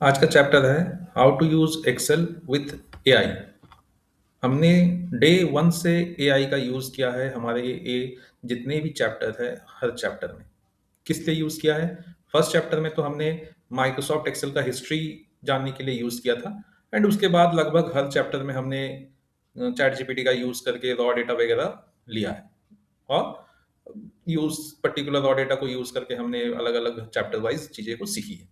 आज का चैप्टर है how to use Excel with AI. हमने डे वन से एआई का यूज किया है हमारे ये जितने भी चैप्टर है हर चैप्टर में। किस लिए यूज किया है? फर्स्ट चैप्टर में तो हमने माइक्रोसॉफ्ट एक्सेल का हिस्ट्री जानने के लिए यूज किया था। एंड उसके बाद लगभग हर चैप्टर में हमने चैट जीपीटी का यूज करके रॉ डेटा वगैरह लिया है। और यूज पर्टिकुलर रॉ डेटा को यूज करके हमने अलग अलग चैप्टर वाइज चीजें को सीखी है।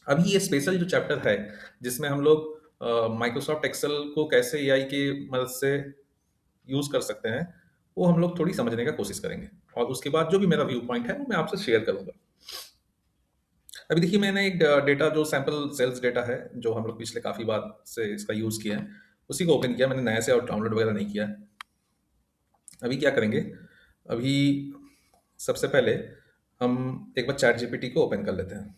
अभी ये स्पेशल जो चैप्टर है जिसमें हम लोग माइक्रोसॉफ्ट एक्सेल को कैसे एआई की मदद से यूज कर सकते हैं, वो हम लोग थोड़ी समझने का कोशिश करेंगे। और उसके बाद जो भी मेरा व्यू पॉइंट है वो मैं आपसे शेयर करूंगा। अभी देखिए, मैंने एक डेटा जो सैंपल सेल्स डेटा है जो हम लोग पिछले काफी बार से इसका यूज किया है, उसी को ओपन किया मैंने, नए से और डाउनलोड वगैरह नहीं किया है। अभी क्या करेंगे? अभी सबसे पहले हम एक बार चैट जीपीटी को ओपन कर लेते हैं।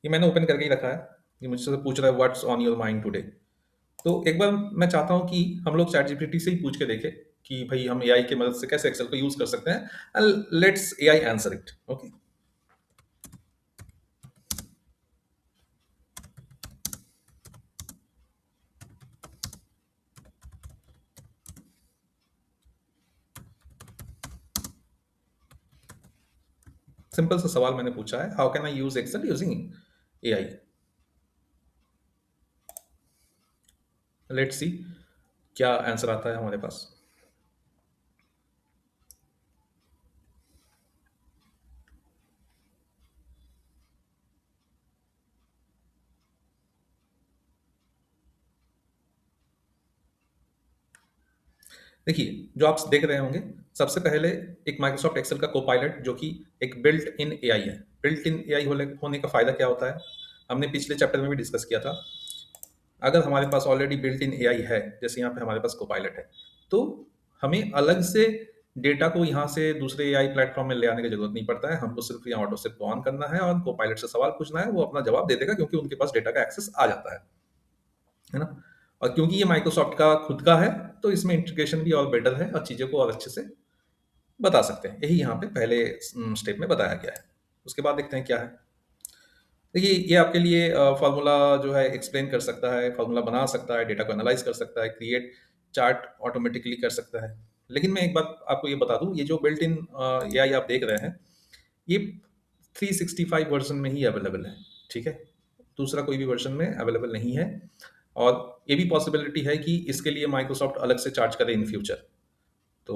ये मैंने ओपन करके ही रखा है। ये मुझसे पूछ रहा है what's on your mind today. तो एक बार मैं चाहता हूँ कि हम लोग चैट जीपीटी से ही पूछ के देखें कि भाई हम एआई की मदद से कैसे एक्सेल को यूज कर सकते हैं। And let's AI answer it. Okay, simple सा सवाल मैंने पूछा है, how can I use Excel using AI. Let's see क्या आंसर आता है हमारे पास। देखिए, जो आप देख रहे होंगे, सबसे पहले एक माइक्रोसॉफ्ट एक्सेल का कोपायलट जो कि एक बिल्ट इन एआई है। बिल्ट इन एआई होने का फायदा क्या होता है, हमने पिछले चैप्टर में भी डिस्कस किया था। अगर हमारे पास ऑलरेडी बिल्ट इन एआई है, जैसे यहाँ पे हमारे पास कोपायलट है, तो हमें अलग से डेटा को यहाँ से दूसरे एआई प्लेटफॉर्म में ले आने की जरूरत नहीं पड़ता है। हमको सिर्फ यहाँ ऑटो सेट को ऑन करना है और कोपायलट से सवाल पूछना है, वो अपना जवाब दे देगा क्योंकि उनके पास डेटा का एक्सेस आ जाता है ना। और क्योंकि ये माइक्रोसॉफ्ट का खुद का है, तो इसमें इंटीग्रेशन भी और बेटर है और चीज़ों को और अच्छे से बता सकते हैं। यही यहाँ पे पहले स्टेप में बताया गया है। उसके बाद देखते हैं क्या है। देखिए, ये आपके लिए फार्मूला जो है एक्सप्लेन कर सकता है, फार्मूला बना सकता है, डेटा को एनालाइज कर सकता है, क्रिएट चार्ट ऑटोमेटिकली कर सकता है। लेकिन मैं एक बात आपको ये बता दूं, ये जो बिल्ट इन एआई आप देख रहे हैं, ये 365 वर्जन में ही अवेलेबल है। ठीक है, दूसरा कोई भी वर्जन में अवेलेबल नहीं है। और ये भी पॉसिबिलिटी है कि इसके लिए माइक्रोसॉफ्ट अलग से चार्ज करे इन फ्यूचर। तो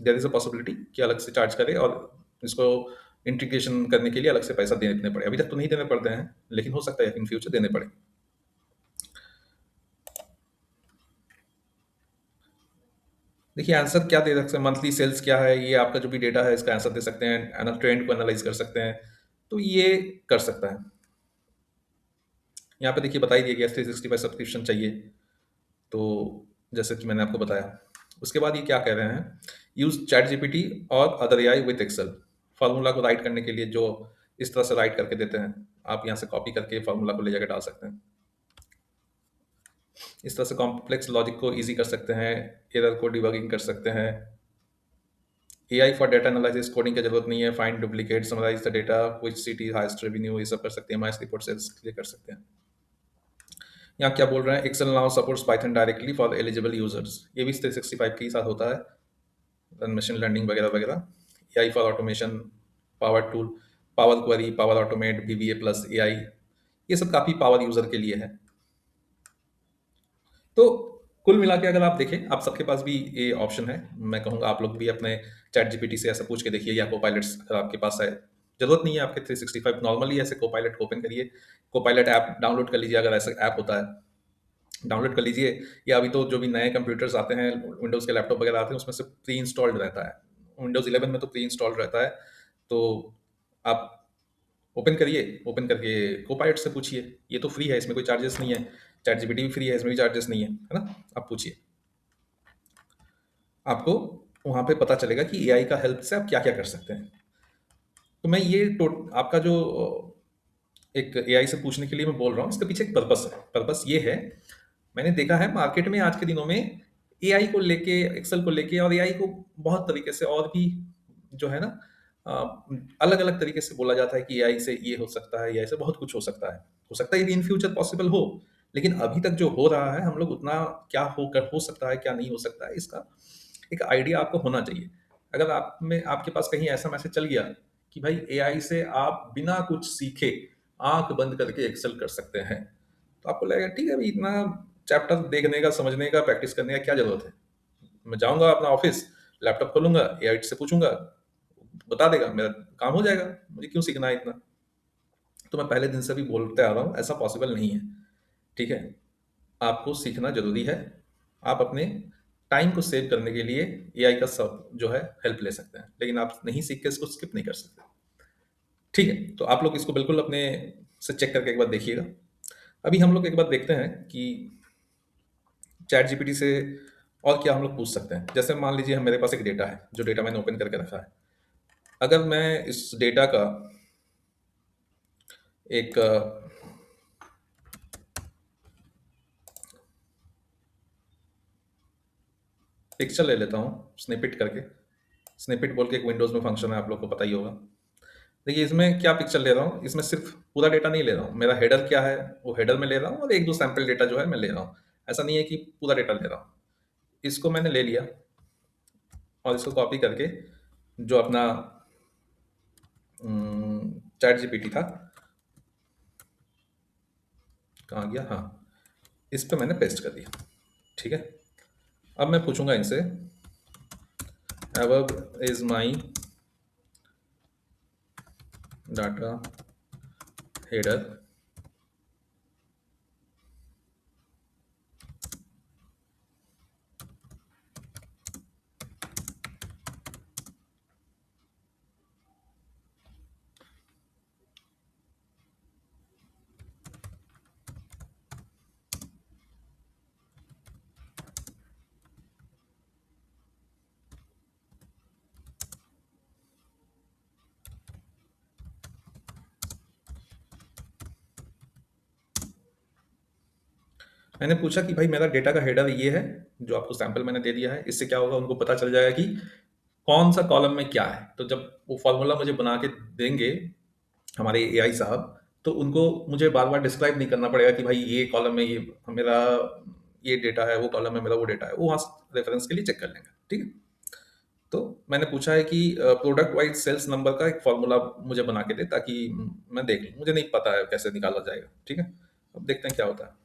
देयर इज अ पॉसिबिलिटी कि अलग से चार्ज करे और इसको इंटीग्रेशन करने के लिए अलग से पैसा देने पड़े। अभी तक तो नहीं देने पड़ते हैं, लेकिन हो सकता है इन फ्यूचर देने पड़े। देखिए, आंसर क्या दे सकते हैं, मंथली सेल्स क्या है, ये आपका जो भी डेटा है इसका आंसर दे सकते हैं, ट्रेंड को एनालाइज कर सकते हैं। तो ये कर सकता है। यहाँ पे देखिए बता ही दिया गया 365 सब्सक्रिप्शन चाहिए। तो जैसे कि मैंने आपको बताया, उसके बाद ये क्या कह रहे हैं, यूज चैट जीपीटी और other AI with Excel. Formula को राइट करने के लिए जो इस तरह से राइट करके देते हैं, आप यहाँ से कॉपी करके फार्मूला को ले जाकर डाल सकते हैं। इस तरह से कॉम्प्लेक्स लॉजिक को इजी कर सकते हैं, एरर को डिबगिंग कर सकते हैं। AI for data analysis, coding की जरूरत नहीं है, find duplicate, summarise the data, which city highest revenue, ये सब कर सकते हैं। माइस रिपोर्ट सेल्स के लिए कर सकते हैं। यहाँ क्या बोल रहे हैं, Excel now supports Python directly for eligible users. ये भी 365 के ही साथ होता है, रन मशीन लर्निंग वगैरह वगैरह। AI for automation, power tool, power query, power automate, BBA plus AI, ये सब काफ़ी पावर यूज़र के लिए है। तो कुल मिला के अगर आप देखें, आप सबके पास भी ये ऑप्शन है। मैं कहूँगा आप लोग भी अपने चैट जीपीटी से ऐसा पूछ के देखिए, या कोपायलट्स अगर आपके पास है। जरूरत नहीं है आपके 365, नॉर्मली ऐसे कोपायलट को ओपन करिए, कोपायलट ऐप डाउनलोड कर लीजिए अगर ऐसा ऐप होता है, डाउनलोड कर लीजिए। या अभी तो जो भी नए कंप्यूटर्स आते हैं, विंडोज़ के लैपटॉप वगैरह आते हैं, उसमें से प्री इंस्टॉल्ड रहता है। विंडोज़ 11 में तो प्री इंस्टॉल्ड रहता है। तो आप ओपन करिए, ओपन करके कोपायलट से पूछिए। ये तो फ्री है, इसमें कोई चार्जेस नहीं है। चैट जीपीटी भी फ्री है, इसमें भी चार्जेस नहीं है ना। आप पूछिए, आपको वहाँ पे पता चलेगा कि एआई का हेल्प से आप क्या-क्या कर सकते हैं। तो मैं ये आपका जो एक एआई से पूछने के लिए मैं बोल रहा हूँ, इसके पीछे एक पर्पस है। पर्पस ये है, मैंने देखा है मार्केट में आज के दिनों में एआई को लेके, एक्सेल को लेके और एआई को बहुत तरीके से और भी जो है ना, अलग अलग तरीके से बोला जाता है कि एआई से ये हो सकता है, एआई से बहुत कुछ हो सकता है ये इन फ्यूचर पॉसिबल हो, लेकिन अभी तक जो हो रहा है हम लोग उतना क्या हो सकता है क्या नहीं हो सकता है इसका एक आइडिया आपको होना चाहिए। अगर आप में आपके पास कहीं ऐसा मैसेज चल गया कि भाई एआई से आप बिना कुछ सीखे आंख बंद करके एक्सेल कर सकते हैं, तो आपको लगेगा ठीक है भाई इतना चैप्टर देखने का, समझने का, प्रैक्टिस करने का क्या जरूरत है। मैं जाऊंगा अपना ऑफिस, लैपटॉप खोलूंगा, एआई से पूछूंगा, बता देगा, मेरा काम हो जाएगा, मुझे क्यों सीखना है इतना। तो मैं पहले दिन से भी बोलते आ रहा हूँ ऐसा पॉसिबल नहीं है। ठीक है, आपको सीखना जरूरी है। आप अपने टाइम को सेव करने के लिए एआई का सब जो है हेल्प ले सकते हैं, लेकिन आप नहीं सीख के इसको स्किप नहीं कर सकते। ठीक है, तो आप लोग इसको बिल्कुल अपने से चेक करके एक बार देखिएगा। अभी हम लोग एक बार देखते हैं कि चैट जीपीटी से और क्या हम लोग पूछ सकते हैं। जैसे मान लीजिए मेरे पास एक डेटा है, जो डेटा मैंने ओपन करके रखा है। अगर मैं इस डेटा का एक पिक्चर ले लेता हूँ स्निपेट करके। स्निपेट बोल के एक विंडोज में फंक्शन है, आप लोग को पता ही होगा। देखिए इसमें क्या पिक्चर ले रहा हूँ, इसमें सिर्फ पूरा डेटा नहीं ले रहा हूँ, मेरा हेडर क्या है वो हेडर में ले रहा हूँ, और एक दो सैंपल डेटा जो है मैं ले रहा हूँ। ऐसा नहीं है कि पूरा डेटा ले रहा हूँ। इसको मैंने ले लिया और इसको कॉपी करके जो अपना चैट जीपीटी था, कहाँ गया, हाँ, इस पे मैंने पेस्ट कर दिया। ठीक है, अब मैं पूछूंगा इनसे above is my data header, मैंने पूछा कि भाई मेरा डेटा का हेडर ये है, जो आपको सैंपल मैंने दे दिया है। इससे क्या होगा, उनको पता चल जाएगा कि कौन सा कॉलम में क्या है। तो जब वो फॉर्मूला मुझे बना के देंगे हमारे एआई साहब, तो उनको मुझे बार बार डिस्क्राइब नहीं करना पड़ेगा कि भाई ये कॉलम में ये मेरा ये डेटा है, वो कॉलम में मेरा वो डेटा है। वो वहाँ रेफरेंस के लिए चेक कर लेंगे। ठीक है, तो मैंने पूछा है कि प्रोडक्ट वाइज सेल्स नंबर का एक फॉर्मूला मुझे बना के दे, ताकि मैं देख लूँ, मुझे नहीं पता है कैसे निकाला जाएगा। ठीक है, अब देखते हैं क्या होता है।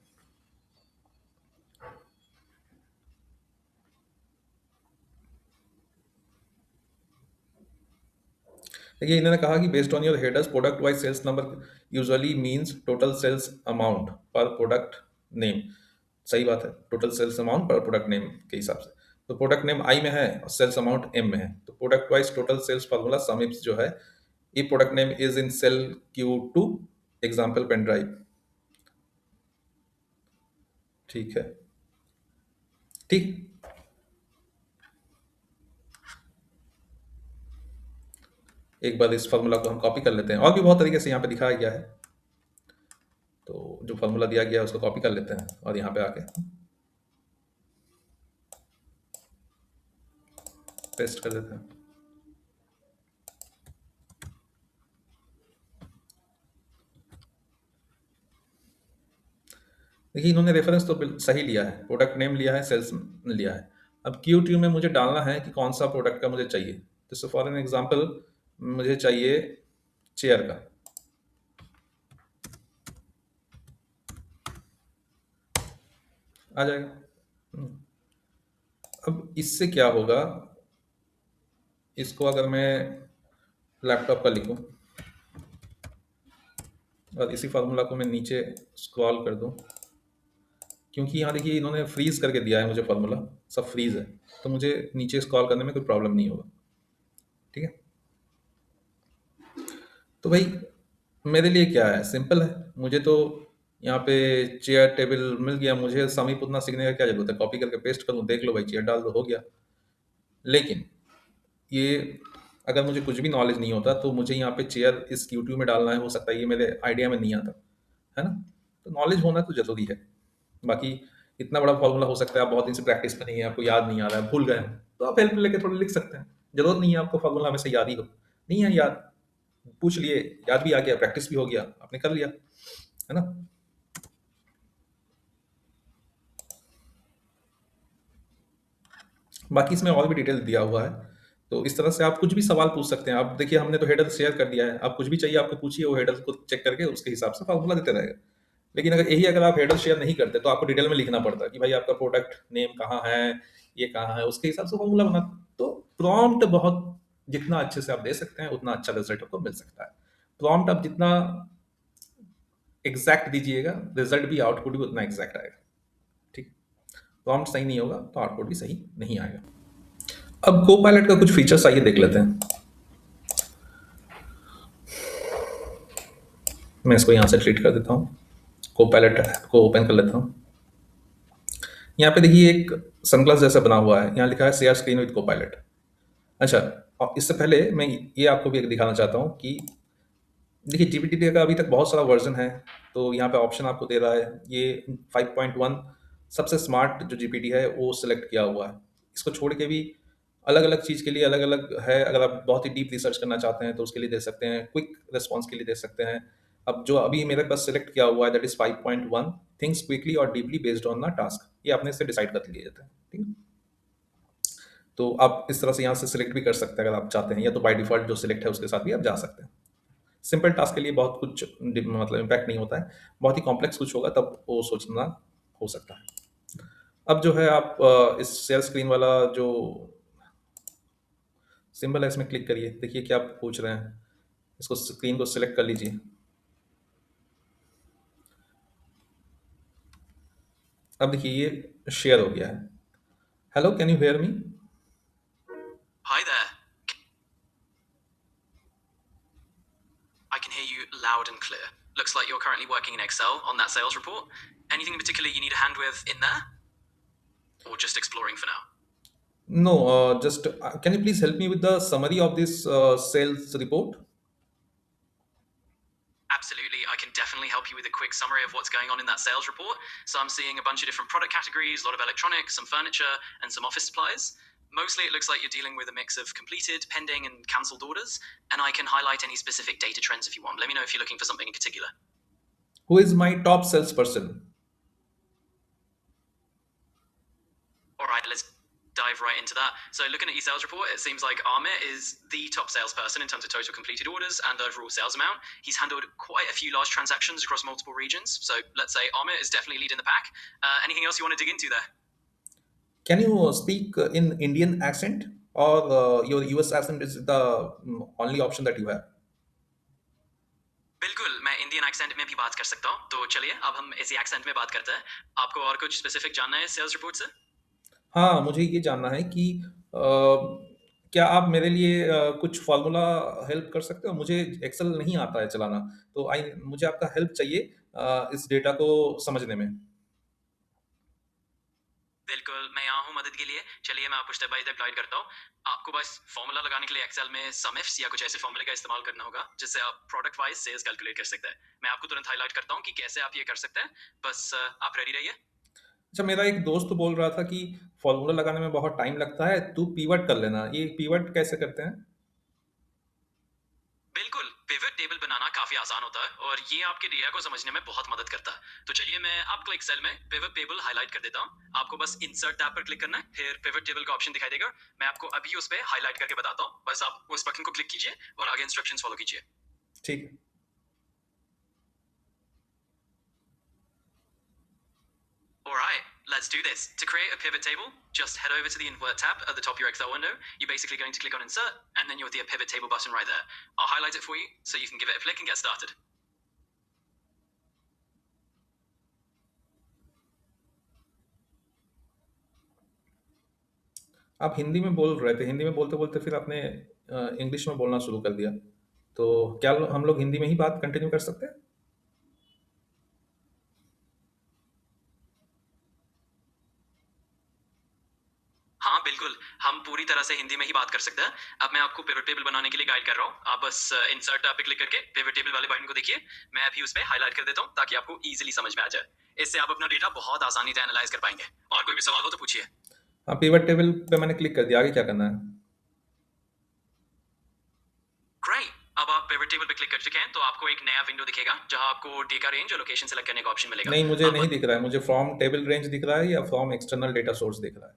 देखिए इन्होंने कहा कि based on your headers product wise sales number usually means total sales amount per product name. सही बात है, total sales amount per product name के हिसाब से। तो प्रोडक्ट नेम आई में है और सेल्स अमाउंट एम में है, तो product wise total sales formula SUMIFS जो है, ये product name is in cell Q2 example pen drive. ठीक है, ठीक, एक बार इस फार्मूला को हम कॉपी कर लेते हैं, और भी बहुत तरीके से यहाँ पे दिखाया गया है। तो जो फार्मूला दिया गया है उसको कॉपी कर लेते हैं और यहाँ पे आके पेस्ट कर देते हैं। देखिए इन्होंने रेफरेंस तो सही लिया है, प्रोडक्ट नेम लिया है, सेल्स लिया है। अब Q2 में मुझे डालना है कि कौन सा प्रोडक्ट का मुझे चाहिए। जैसे फॉर एन एग्जांपल मुझे चाहिए चेयर का। आ जाएगा। हम्म, अब इससे क्या होगा, इसको अगर मैं लैपटॉप का लिखूं और इसी फार्मूला को मैं नीचे स्क्रॉल कर दूं, क्योंकि यहाँ देखिए इन्होंने फ्रीज करके दिया है मुझे फार्मूला, सब फ्रीज है, तो मुझे नीचे स्क्रॉल करने में कोई प्रॉब्लम नहीं होगा। ठीक है, तो भाई मेरे लिए क्या है, सिंपल है। मुझे तो यहाँ पे चेयर टेबल मिल गया, मुझे समीप उतना सीखने का क्या जरूरत है, कॉपी करके पेस्ट करूँ, देख लो भाई, चेयर डाल दो, हो गया। लेकिन ये अगर मुझे कुछ भी नॉलेज नहीं होता तो मुझे यहाँ पे चेयर इस यूट्यूब में डालना है, हो सकता है ये मेरे आइडिया में नहीं आता, है ना। तो नॉलेज होना तो जरूरी है। बाकी इतना बड़ा फॉर्मूला हो सकता है आप बहुत दिन से प्रैक्टिस में नहीं है, आपको याद नहीं आ रहा है, भूल गए हैं, तो आप हेल्प लेके थोड़ा लिख सकते हैं। जरूरत नहीं है आपको फॉर्मूला हमेशा याद ही हो, नहीं है याद, पूछ लिए, याद भी आ गया, प्रैक्टिस भी हो गया, आपने कर लिया, है ना? बाकी इसमें और भी डिटेल दिया हुआ है। तो इस तरह से आप कुछ भी सवाल पूछ सकते हैं। आप देखिए हमने तो हेडर शेयर कर दिया है, आप कुछ भी चाहिए आपको पूछिए, वो हेडर को चेक करके उसके हिसाब से फार्मूला देते रहेगा। लेकिन अगर आप हेडर शेयर नहीं करते तो आपको डिटेल में लिखना पड़ता है कि भाई आपका प्रोडक्ट नेम कहाँ है, ये कहाँ है, उसके हिसाब से फार्मूला बना। तो प्रॉम्प्ट बहुत जितना अच्छे से आप दे सकते हैं उतना अच्छा रिजल्ट आपको मिल सकता है। प्रॉम्प्ट आप जितना एग्जैक्ट दीजिएगा, रिजल्ट भी आउटपुट भी उतना एग्जैक्ट आएगा। ठीक, प्रॉम्प्ट सही नहीं होगा तो आउटपुट भी सही नहीं आएगा। अब को पायलट का कुछ फीचर्स आइए देख लेते हैं। मैं इसको यहाँ से डिलीट कर देता हूँ, को पायलट ऐप को ओपन कर लेता हूँ। यहाँ पे देखिए एक सनग्लास जैसा बना हुआ है, यहाँ लिखा है शेयर स्क्रीन विद को पायलट। अच्छा, और इससे पहले मैं ये आपको भी एक दिखाना चाहता हूँ कि देखिए जीपीटी का अभी तक बहुत सारा वर्जन है। तो यहाँ पे ऑप्शन आपको दे रहा है, ये 5.1 सबसे स्मार्ट जो जीपीटी है वो सिलेक्ट किया हुआ है। इसको छोड़ के भी अलग अलग चीज़ के लिए अलग अलग है। अगर आप बहुत ही डीप रिसर्च करना चाहते हैं तो उसके लिए दे सकते हैं, क्विक रिस्पॉन्स के लिए दे सकते हैं। अब जो अभी मेरे पास सिलेक्ट किया हुआ है दैट इज 5.1 थिंग्स क्विकली और deeply based on the task, ये आपने इससे डिसाइड कर लिए जाते हैं। ठीक है, तो आप इस तरह से यहाँ से सिलेक्ट भी कर सकते हैं अगर आप चाहते हैं, या तो बाय डिफॉल्ट जो सिलेक्ट है उसके साथ भी आप जा सकते हैं। सिंपल टास्क के लिए बहुत कुछ मतलब इम्पैक्ट नहीं होता है, बहुत ही कॉम्प्लेक्स कुछ होगा तब वो सोचना हो सकता है। अब जो है आप इस शेयर स्क्रीन वाला जो सिंबल है इसमें क्लिक करिए, देखिए क्या आप पूछ रहे हैं। इसको स्क्रीन को सिलेक्ट कर लीजिए। अब देखिए ये शेयर हो गया है। Hello, can you hear me? Hi there. I can hear you loud and clear. Looks like you're currently working in Excel on that sales report. Anything in particular you need a hand with in there? Or just exploring for now? No, just can you please help me with the summary of this sales report? Absolutely, I can definitely help you with a quick summary of what's going on in that sales report. So I'm seeing a bunch of different product categories, a lot of electronics, some furniture, and some office supplies. Mostly it looks like you're dealing with a mix of completed, pending, and cancelled orders, and I can highlight any specific data trends if you want. Let me know if you're looking for something in particular. Who is my top salesperson? All right, let's dive right into that. So looking at your sales report, it seems like Amit is the top salesperson in terms of total completed orders and the overall sales amount. He's handled quite a few large transactions across multiple regions. So let's say Amit is definitely leading the pack. Anything else you want to dig into there? Can you speak in Indian accent, or your US accent is the only option that you have? बिल्कुल, मैं Indian accent में भी बात कर सकता हूँ। तो चलिए अब हम इसी एक्सेंट में बात करते हैं। आपको और कुछ स्पेसिफिक जानना है सेल्स रिपोर्ट से? हाँ, मुझे ये जानना है कि क्या आप मेरे लिए कुछ फ़ॉर्मूला हेल्प कर सकते हो? मुझे एक्सेल नहीं आता है चलाना, तो मुझे आपका हेल्प चाहिए इस डेटा को समझने में। बिल्कुल, मैं यहाँ हूँ मदद के लिए। चलिए मैं आपको स्टेप बाय स्टेप गाइड करता हूँ। आपको बस फॉर्मूला लगाने के लिए एक्सेल में सम इफ्स या कुछ ऐसे फॉर्मूले का इस्तेमाल करना होगा जिससे आप प्रोडक्ट वाइज सेल्स कैलकुलेट कर सकते हैं। मैं आपको तुरंत हाईलाइट करता हूँ कि कैसे आप ये कर सकते हैं। बस आप रेडी रहिए। अच्छा, मेरा एक दोस्त बोल रहा था कि फ़ॉर्मूला लगाने में बहुत टाइम लगता है, तू पिवट कर लेना। ये पिवट कैसे करते हैं? बिल्कुल, पिवट टेबल बनाना काफी आसान होता है और ये आपके डेटा को समझने में बहुत मदद करता है। तो चलिए मैं आपको एक्सेल में पिवट टेबल हाईलाइट कर देता हूँ। आपको बस इंसर्ट टैब पर क्लिक करना है, फिर पिवट टेबल का ऑप्शन दिखाई देगा। मैं आपको अभी उस पर हाईलाइट करके बताता हूँ। बस आप उस बटन को क्लिक कीजिए और आगे इंस्ट्रक्शंस फॉलो कीजिए। ठीक है। All right, let's do this. To create a pivot table, just head over to the Invert tab at the top of your Excel window. You're basically going to click on Insert, and then you'll see a pivot table button right there. I'll highlight it for you so you can give it a flick and get started. आप हिंदी में बोल रहे थे, हिंदी में बोलते-बोलते फिर आपने English में बोलना शुरू कर दिया। तो क्या हम लोग हिंदी में ही बात कंटिन्यू कर सकते हैं? हाँ बिल्कुल, हम पूरी तरह से हिंदी में ही बात कर सकते हैं। अब मैं आपको पिवट टेबल बनाने के लिए गाइड कर रहा हूँ। आप बस इंसर्ट टैब पे क्लिक करके पिवट टेबल वाले बटन को देखिए। मैं अभी उस पर हाईलाइट कर देता हूँ ताकि आपको इजीली समझ में आ जाए। इससे आप अपना डेटा बहुत आसानी से एनालाइज कर पाएंगे। और कोई भी सवाल हो तो पूछिए। हाँ, पिवट टेबल पे मैंने क्लिक कर दिया, आगे क्या करना है? Great. अब आप पिवट टेबल पे क्लिक कर चुके हैं तो आपको एक नया विंडो दिखेगा जहां आपको डेटा रेंज और लोकेशन सेलेक्ट करने का ऑप्शन मिलेगा। नहीं, मुझे आप नहीं दिख रहा है। मुझे फ्रॉम टेबल रेंज दिख रहा है या फ्रॉम एक्सटर्नल डेटा सोर्स दिख रहा है।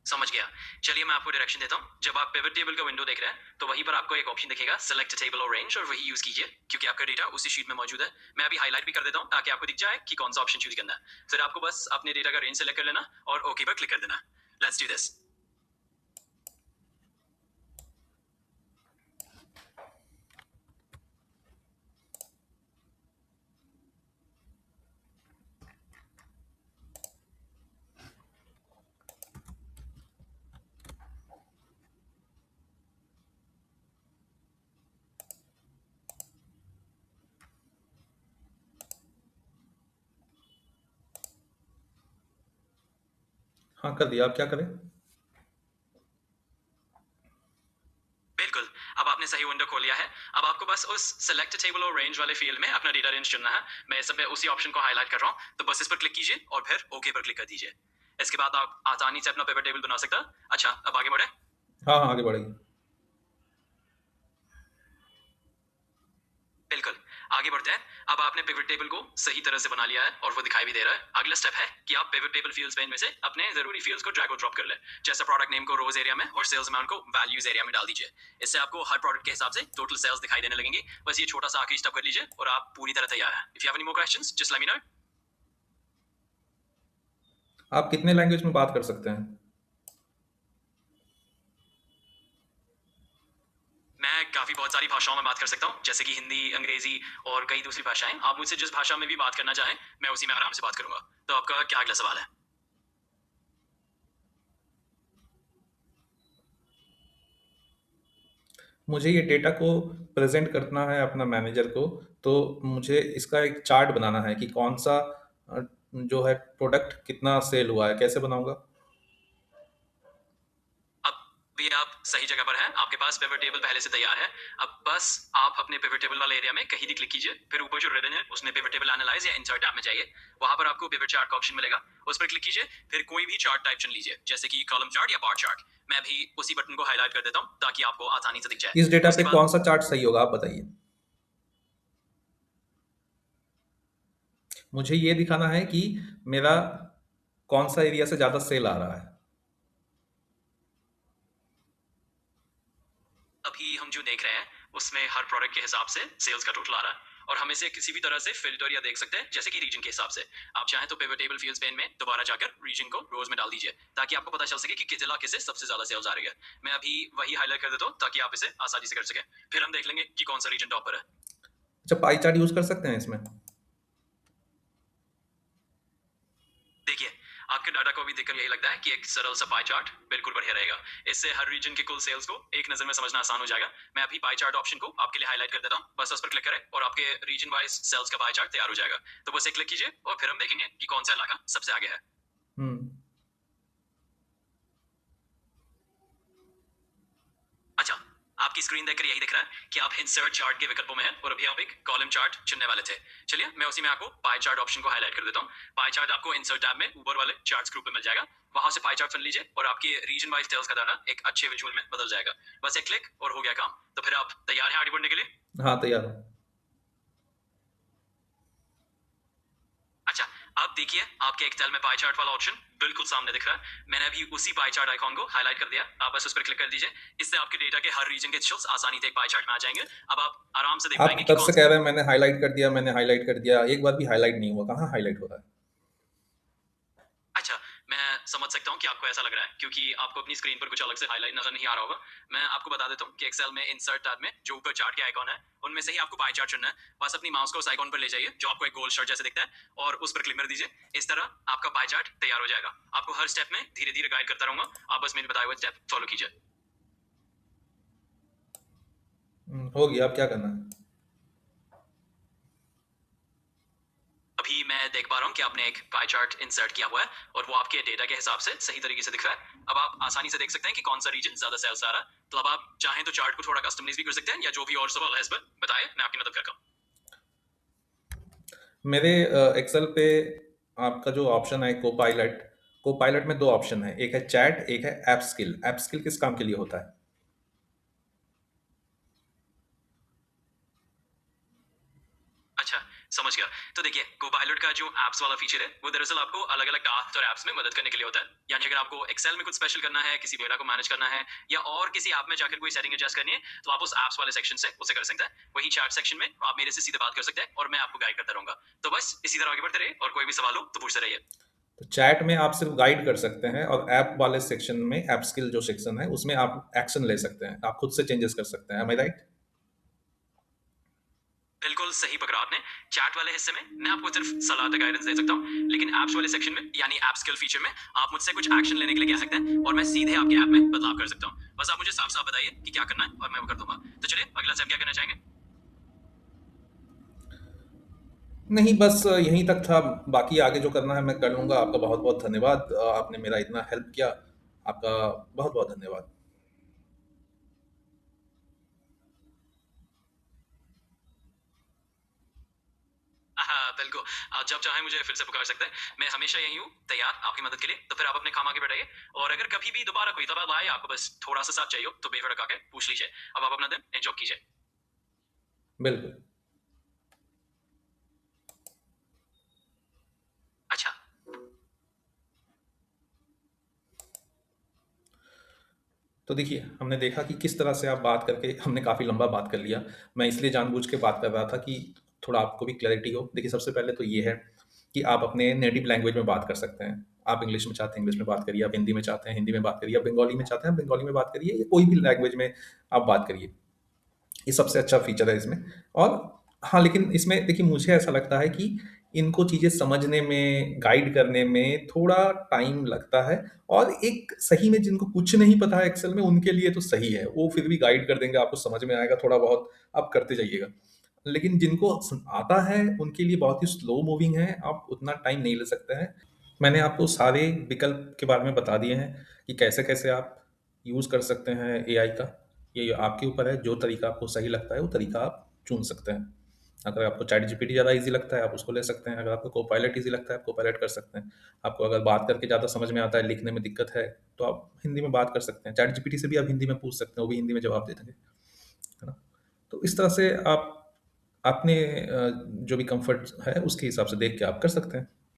समझ गया। चलिए मैं आपको डायरेक्शन देता हूँ। जब आप पिवट टेबल का विंडो देख रहे हैं तो वहीं पर आपको एक ऑप्शन दिखेगा सेलेक्ट टेबल और रेंज, और वही यूज कीजिए क्योंकि आपका डेटा उसी शीट में मौजूद है। मैं अभी हाईलाइट भी कर देता हूँ ताकि आपको दिख जाए कि कौन सा ऑप्शन चूज करना है। फिर आपको बस अपने डेटा का रेंज सेलेक्ट कर लेना और ओके पर क्लिक कर देना। Let's do this. हाँ, कर दिया। आप क्या करें? बिल्कुल। अब आपने सही विंडो खोल लिया है। अब आपको बस उस सेलेक्ट टेबल और रेंज वाले फील्ड में अपना डेटा रेंज चुनना है। मैं इस समय उसी ऑप्शन को हाईलाइट कर रहा हूँ तो बस इस पर क्लिक कीजिए और फिर ओके पर क्लिक कर दीजिए। इसके बाद आप आसानी से अपना पिवट टेबल बना सकते हैं। अच्छा, अब आगे बढ़े। हाँ, हाँ, आगे बढ़ेंगे। बिल्कुल। आगे बढ़ते हैं। अब आपने पिवट टेबल को सही तरह से बना लिया है और वो दिखाई भी दे रहा है। अगला स्टेप है कि आप पिवट टेबल फील्ड्स में इनमें से अपने जरूरी फील्ड्स को ड्रैग और ड्रॉप कर ले। जैसे प्रोडक्ट नेम को रोज एरिया में और सेल्स अमाउंट को वैल्यूज एरिया में डाल दीजिए। इससे आपको हर प्रोडक्ट के हिसाब से टोटल सेल्स दिखाई देने लगेंगे। बस ये छोटा सा आखिरी स्टेप कर लीजिए और आप पूरी तरह तैयार हैं। If you have any more questions just let me know. आप कितने लैंग्वेज में बात कर सकते हैं? मैं काफी बहुत सारी भाषाओं में बात कर सकता हूँ, जैसे कि हिंदी, अंग्रेजी और कई दूसरी भाषाएं। आप मुझसे जिस भाषा में भी बात करना चाहें मैं उसी में आराम से बात करूंगा। तो आपका क्या अगला सवाल है? मुझे ये डेटा को प्रेजेंट करना है अपना मैनेजर को, तो मुझे इसका एक चार्ट बनाना है कि कौन सा जो है प्रोडक्ट कितना सेल हुआ है। कैसे बनाऊंगा? अब भी आप सही जगह पर हैं। आपके पास पिवट टेबल पहले से तैयार है। अब बस आप अपने पिवट टेबल वाले एरिया में कहीं भी क्लिक कीजिए, फिर ऊपर जो रिबन है उसमें पिवट टेबल एनालाइज या इंसर्ट टैब में जाइए। वहां पर आपको पिवट चार्ट का ऑप्शन मिलेगा, उस पर क्लिक कीजिए। फिर कोई भी चार्ट टाइप चुन लीजिए, जैसे कि कॉलम चार्ट या बार चार्ट। मैं भी उसी बटन को हाईलाइट कर देता हूँ ताकि आपको आसानी से दिख जाए। इस डेटा पे उसके बाद कौन सा चार्ट सही होगा, आप बताइए। मुझे ये दिखाना है कि मेरा कौन सा एरिया से ज़्यादा सेल आ रहा है। अभी हम जो देख रहे हैं उसमें हर प्रोडक्ट के हिसाब से सेल्स का टोटल आ रहा है और हम इसे किसी भी तरह से फिल्टर या देख सकते हैं, जैसे कि रीजन के हिसाब से। आप चाहें तो पिवट टेबल फील्ड्स पेन में दोबारा जाकर रीजन को रोज में डाल दीजिए ताकि आपको पता चल सके कि किस इलाके से सबसे ज्यादा सेल्स आ रही है। मैं अभी वही हाईलाइट कर देता हूँ ताकि आप इसे आसानी से कर सकें। फिर हम देख लेंगे कि कौन सा रीजन टॉप पर है। अच्छा, पाई चार्ट यूज़ कर सकते हैं इसमें? देखिए, आपके डाटा को भी देखकर यही लगता है कि एक सरल सा पाई चार्ट बिल्कुल बढ़िया रहेगा। इससे हर रीजन के कुल सेल्स को एक नजर में समझना आसान हो जाएगा। मैं अभी पाई चार्ट ऑप्शन को आपके लिए हाईलाइट कर देता हूँ। बस उस पर क्लिक करें और आपके रीजन वाइज सेल्स का पाई चार्ट तैयार हो जाएगा। तो बस एक क्लिक कीजिए और फिर हम देखेंगे कि कौन सा इलाका सबसे आगे है। हम्म। अच्छा, आपकी स्क्रीन देखकर यही दिख रहा है कि आप इंसर्ट चार्ट के विकल्पों में हैं और अभी आप एक कॉलम चार्ट चुनने वाले थे। चलिए मैं उसी में आपको पाई चार्ट ऑप्शन को हाईलाइट कर देता हूँ। पाई चार्ट आपको इंसर्ट टैब में ऊपर वाले चार्ट्स ग्रुप में मिल जाएगा। वहां से पाई चार्ट चुन लीजिए और आपके रीजन वाइज सेल्स का डाटा एक अच्छे विजुअल में बदल जाएगा। बस एक क्लिक और हो गया काम। तो फिर आप तैयार हैं आगे बढ़ने के लिए? हाँ, तैयार हूँ। अच्छा, अब देखिए आपके एक्सेल में पाई चार्ट वाला ऑप्शन बिल्कुल सामने दिख रहा है। मैंने अभी उसी पाई चार्ट आइकॉन को हाईलाइट कर दिया। आप बस उस पर क्लिक कर दीजिए। इससे आपके डेटा के हर रीजन के सेल्स आसानी से एक पाई चार्ट में आ जाएंगे। अब आप आराम से देख आप पाएंगे कि तब से कौन कह रहे हैं मैंने हाईलाइट कर दिया, मैंने हाईलाइट कर दिया, एक बार भी हाईलाइट नहीं हुआ। कहाँ हाईलाइट हो रहा है? अच्छा, मैं समझ सकता हूँ कि आपको ऐसा लग रहा है क्योंकि आपको अपनी स्क्रीन पर कुछ अलग से हाईलाइट नजर नहीं आ रहा होगा। मैं आपको बता देता हूँ कि एक्सेल में इंसर्ट टैब में जो ऊपर चार्ट के आइकॉन है उनमें से ही आपको पाई चार्ट चुनना है। बस अपनी माउस को उस आइकॉन पर ले जाइए जो आपको एक गोल शर्ट जैसे दिखता है और उस पर क्लिक कर दीजिए। इस तरह आपका पाई चार्ट तैयार हो जाएगा। आपको हर स्टेप में धीरे धीरे गाइड करता रहूंगा। आप बस मेरे बताए हुए स्टेप फॉलो कीजिए। हो गया। अब क्या करना है? अभी मैं देख पा रहा हूँ कि आपने एक पाई चार्ट इंसर्ट किया हुआ है और वो आपके डेटा के हिसाब से सही तरीके से दिख रहा है। अब आप आसानी से देख सकते हैं कि कौन सा रीजन ज्यादा सेल्स आ रहा है। तो अब आप चाहें तो चार्ट को थोड़ा कस्टमाइज भी कर सकते हैं या जो भी और सवाल है इस पर बताएं, मैं आपकी मदद करता हूँ। मेरे एक्सेल पे आपका जो ऑप्शन है को पायलट में दो ऑप्शन है। एक है चैट, एक है ऐप स्किल। ऐप स्किल किस काम के लिए होता है? समझ गया। तो देखिए, कोपायलट का जो ऐप्स वाला फीचर है, वो दरअसल आपको अलग-अलग टास्क और ऐप्स में मदद करने के लिए होता है। यानी अगर आपको एक्सेल में कुछ स्पेशल करना है, किसी डेटा को मैनेज करना है या और किसी ऐप में जाकर कोई सेटिंग एडजस्ट करनी है, तो आप उस ऐप्स वाले सेक्शन से उसे कर सकते हैं। वहीं चैट सेक्शन में आप मेरे से सीधे बात कर सकते हैं और मैं आपको गाइड करता रहूँगा। तो बस इसी तरह आगे बढ़ते रहिए और कोई भी सवाल हो तो पूछते रहिए। तो चैट में आप सिर्फ गाइड कर सकते हैं और ऐप वाले सेक्शन में, ऐप स्किल जो सेक्शन है, उसमें आप एक्शन ले सकते हैं, आप खुद से चेंजेस कर सकते हैं। एम आई राइट? बिल्कुल सही पकड़ा आपने। चैट वाले हिस्से में मैं आपको सिर्फ सलाह तक गाइडेंस दे सकता हूँ, लेकिन ऐप्स वाले सेक्शन में यानी ऐप स्किल फीचर में आप मुझसे कुछ एक्शन लेने के लिए कह सकते हैं और मैं सीधे आपके ऐप में बदलाव कर सकता हूँ। बस आप मुझे साफ-साफ बताइए कि क्या करना है और मैं वो कर दूंगा। तो चलिए अगला स्टेप क्या करना चाहेंगे? नहीं, बस यहीं तक था। बाकी आगे जो करना है मैं कर लूँगा। आपका बहुत-बहुत धन्यवाद। आपने मेरा इतना हेल्प किया। आपका बहुत-बहुत धन्यवाद। हाँ, बिल्कुल। आप जब चाहें मुझे फिर से पुकार सकते हैं। मैं हमेशा यहीं हूँ, तैयार आपकी मदद के लिए। तो फिर आप अपने काम आगे बढ़ाइए और अगर कभी भी दोबारा कोई सवाल आए, आपको बस थोड़ा-सा साथ चाहिए हो, तो बेझिझक आके पूछ लीजिए। अब आप अपना दिन एन्जॉय कीजिए। बिल्कुल। अच्छा। तो देखिए, हमने देखा कि किस तरह से आप बात करके हमने काफ़ी लंबा बात कर लिया। मैं इसलिए जानबूझ के बात कर रहा था कि थोड़ा आपको भी क्लैरिटी हो। देखिए, सबसे पहले तो ये है कि आप अपने नेटिव लैंग्वेज में बात कर सकते हैं। आप इंग्लिश में चाहते हैं, इंग्लिश में बात करिए, आप हिंदी में चाहते हैं, हिंदी में बात करिए, आप बंगाली में चाहते हैं, आप बंगाली में बात करिए, या कोई भी लैंग्वेज में आप बात करिए। ये सबसे अच्छा फीचर है इसमें। और हाँ, लेकिन इसमें देखिए मुझे ऐसा लगता है कि इनको चीज़ें समझने में, गाइड करने में थोड़ा टाइम लगता है। और एक सही में जिनको कुछ नहीं पता है एक्सेल में, उनके लिए तो सही है। वो फिर भी गाइड कर देंगे, आपको समझ में आएगा थोड़ा बहुत, आप करते जाइएगा। लेकिन जिनको आता है, उनके लिए बहुत ही स्लो मूविंग है, आप उतना टाइम नहीं ले सकते हैं। मैंने आपको सारे विकल्प के बारे में बता दिए हैं कि कैसे-कैसे आप यूज़ कर सकते हैं एआई का। ये आपके ऊपर है, जो तरीका आपको सही लगता है, वो तरीका आप चुन सकते हैं। अगर आपको चैट जीपीटी ज़्यादा ईज़ी लगता है, आप उसको ले सकते हैं। अगर आपको कोपायलट ईज़ी लगता है, आप कोपायलट कर सकते हैं। आपको अगर बात करके ज़्यादा समझ में आता है, लिखने में दिक्कत है, तो आप हिंदी में बात कर सकते हैं। चैट जीपीटी से भी आप हिंदी में पूछ सकते हैं, वो भी हिंदी में जवाब दे देंगे, है ना? तो इस तरह से आप अपने जो भी कम्फ़र्ट है, उसके हिसाब से देख के आप कर सकते हैं।